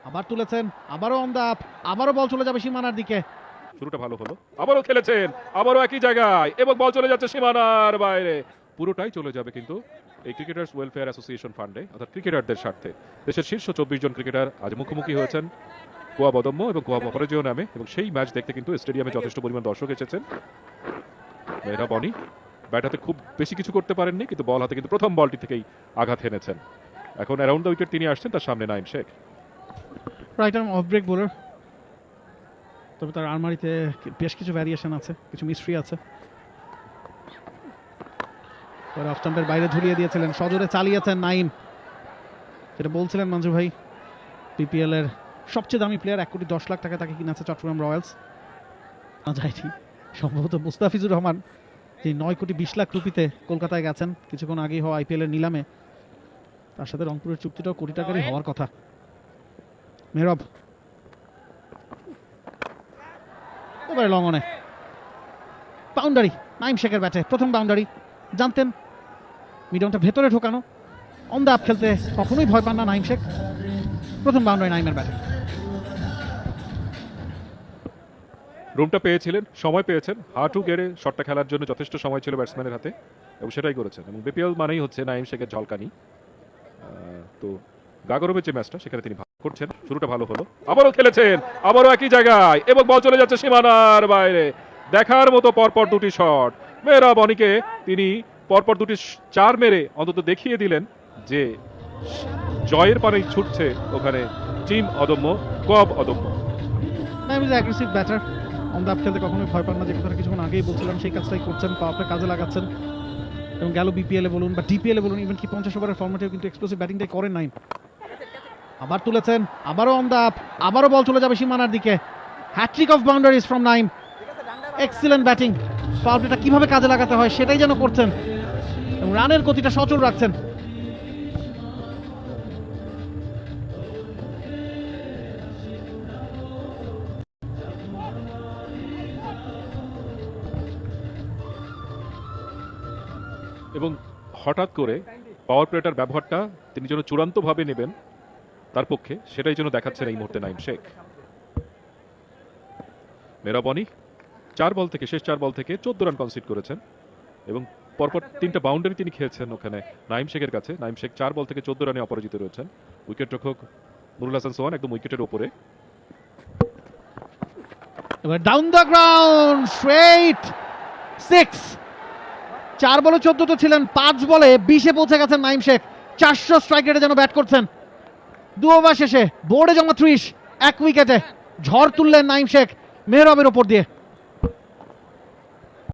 আবার তুলেছেন, আবারও অন দা আপ, আবারও বল চলে যাবে সীমানার দিকে। শুরুটা ভালো হলো, আবারও খেলেছেন, আবারও একই জায়গায় এবং বল চলে যাচ্ছে সীমানার বাইরে। পুরোটাই চলে যাবে কিন্তু এই ক্রিকেটার্স ওয়েলফেয়ার অ্যাসোসিয়েশন ফান্ডে, অর্থাৎ ক্রিকেটারদের স্বার্থে। দেশের শীর্ষ 24 জন ক্রিকেটার আজ মুখোমুখি হয়েছেন গোয়া বদম্য এবং গোয়া অপরাজয় নামে, এবং সেই ম্যাচ দেখতে কিন্তু স্টেডিয়ামে যথেষ্ট পরিমাণ দর্শক এসেছেন। মেহরা বনি ব্যাট হাতে খুব বেশি কিছু করতে পারেননি, কিন্তু বল হাতে কিন্তু প্রথম বলটি থেকেই আঘাত হেনেছেন। এখন অ্যারাউন্ড দ্য উইকেট তিনি আসছেন, তার সামনে Naim Sheikh. Right arm off break bowler, তবে তার আলমারিতে বেশ কিছু ভ্যারিয়েশন আছে, কিছু মিস্ট্রি আছে। পরে অফ স্টাম্পের বাইরে ঝুলিয়ে দিয়েছিলেন, সজোরে চালিয়েছেন নাইম। যেটা বলছিলেন মঞ্জু ভাই, পিপিএল এর সবচেয়ে দামি প্লেয়ার, 1,10,00,000 টাকা তাকে কিনেছে চট্টগ্রাম রয়্যালস। যাইনি সম্ভবত মুস্তাফিজুর রহমান, যে 9,20,00,000 রুপিতে কলকাতায় গেছেন কিছুক্ষণ আগেই হওয়া আইপিএল এর নিলামে, তার সাথে রংপুরের চুক্তিটাও কোটি টাকারই হওয়ার কথা। মেহরব ওভারে লং অনে, বাউন্ডারি নাইম শেখের ব্যাটে, প্রথম বাউন্ডারি। জানতেন মিডিয়ামটা ভেতরে ঢোকানো, অন দা আপ খেলতে কখনোই ভয় পান না নাইম শেখ। প্রথম বাউন্ডারি নাইমের ব্যাটে। রুমটা পেয়েছিলেন, সময় পেয়েছেন, হাঁটু গেড়ে শটটা খেলার জন্য যথেষ্ট সময় ছিল ব্যাটসম্যানের হাতে, এবং সেটাই করেছেন। এবং বিপিএল মানেই হচ্ছে নাইম শেখের ঝলকানি। তো গাগরবের যে ম্যাচটা, সেখানে তিনি ভালো করছেন। শুরুটা ভালো হলো, আবারও খেলেছেন, আবারও একই জায়গায় এবং বল চলে যাচ্ছে সীমানার বাইরে। দেখার মতো পরপর দুটি শট। মেহরা বনিকে তিনি পরপর দুটি 4 মেরে অন্তত দেখিয়ে দিলেন যে জয়ের পানেই ছুটছে ওখানে টিম অদম্য, কব অদম্য। Naim is aggressive batter, on the up খেলতে কখনোই ভয় পান না, যে কথাটা কিছুক্ষণ আগেই বলছিলাম সেই কাজটাই করছেন, পাওয়ারটা কাজে লাগাচ্ছেন। এবং গেল বিপিএল এ বলুন বা ডিপিএল এ বলুন, ইভেন কি 50 ওভারের ফর্মেটেও কিন্তু এক্সপ্লোসিভ ব্যাটিংটাই করেন নাইম। আবার তুলেছেন, আবারও অন দা আপ, আবারও বল চলে যাবে সীমানার দিকে। Hat-trick of boundaries from Naim. Excellent batting, power প্লেটা কিভাবে কাজে লাগাতে হয় সেটাই যেন করছেন, এবং রানের গতিটা সচল রাখছেন। এবং হঠাৎ করে পাওয়ার প্লেটার ব্যবহারটা তিনি যেন চূড়ান্তভাবে নেবেন তার পক্ষে, সেটাই যেন দেখাচ্ছেন এই মুহূর্তে নাইম শেখ। মেহরা বনি 4 বল থেকে, শেষ 4 বল থেকে 14 রান কনসিড করেছেন, এবং পরপর 3টা বাউন্ডারি তিনি খেয়েছেন ওখানে নাইম শেখের কাছে। নাইম শেখ 4 বল থেকে 14 রানে অপরাজিত রয়েছেন। উইকেট রক্ষক নুরুল হাসান সোহান একদম উইকেটের ওপরে। এবার ডাউন দ্য গ্রাউন্ড স্ট্রেট 6। 4 বলে 14 তো ছিলেন, 5 বলে 20-এ পৌঁছে গেছেন নাইম শেখ। 400 স্ট্রাইক রেটে যেন ব্যাট করছেন। 2 ওভার শেষে বোর্ডে জমা 30, 1 উইকেটে ঝড় তুললেন নাইম শেখ মেহরাবের ওপর দিয়ে।